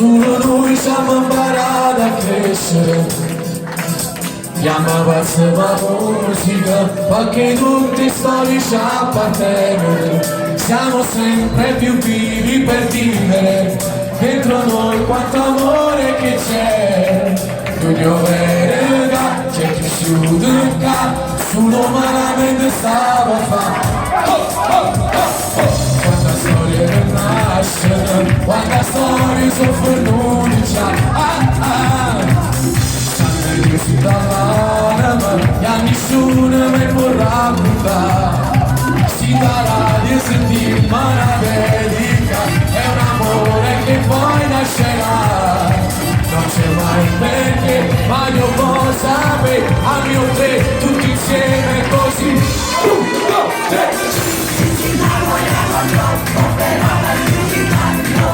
Solo noi siamo imparati a crescere. Chiamava la musica perché tutte storie ci appartengono. Siamo sempre più vivi per vivere. Dentro noi quanto amore che c'è. L'unione vera c'è cresciuto qua. Solo malamente stava a fare. Quanta storia che nasce, quanta storia soffrono di già. Che si parlava, e a nessuno mi può raccontare. Si darà di sentirmi una dedica, è un amore che poi nascerà. Non c'è mai perché, ma io posso sapere, a mio te, tutti insieme così. 1, 2, 3. Ci innamoriamo troppo, però la più di tanto.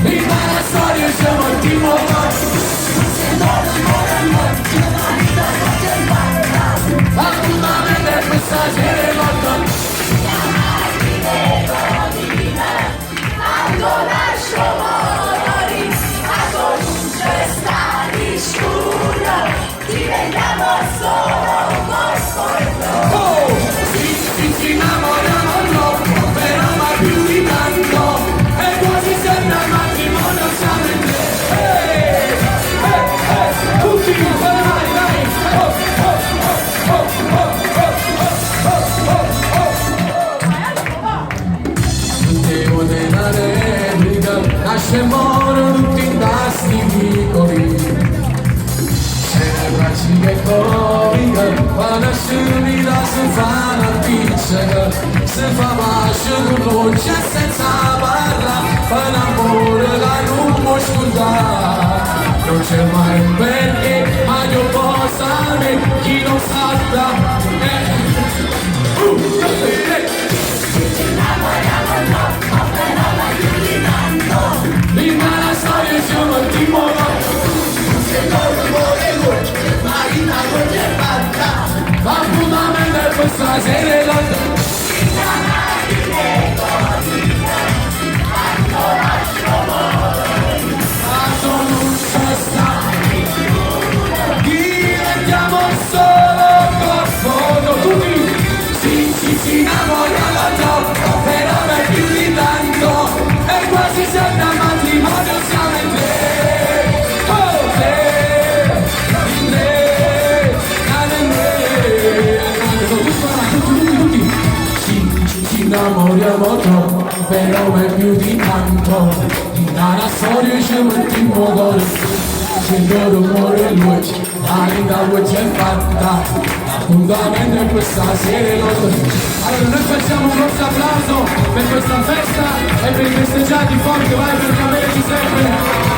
Prima la storia siamo al primo passo. Se non l'amore morto, la vita non c'è fatta. Assolutamente questa sera è morta. Chiamati di me, quando lascio morire, a luce sta di scuro, diventiamo solo un corpo e noi. Ci innamoriamo troppo, però mai più di tanto. È quasi sempre un matrimonio, siamo in tre. Tutti con le mani, dai! Devo della replica, nasce e moro tutti in tasti piccoli. C'è le braccia che comica, ma nasce da senza una pizzica. Se fa pace con voce senza parlare, per l'amore che non può scordare. Non c'è mai un perché, ma io posso sapere chi non sa. Ci innamoriamo troppo, però la più di tanto. Prima la storia siamo al primo se non vuole lui, Marina non c'è fatta. Appuntamento questa sera è l'altra. Chiamati le cose, quando lascio morire. Diventiamo solo corpo, tutti ci innamoriamo troppo, però non è più di tanto, è quasi sempre un matrimonio, siamo in tre, oh tre, in tre, tutti, ci innamoriamo troppo, però non è più di tanto. Una storia ci mettiamo cuore, c'è il rumore e luce, la vita c'è fatta, appuntamento è questa sera. Allora noi facciamo un grosso applauso per questa festa e per i festeggiati forti, vai perché a me ci serve.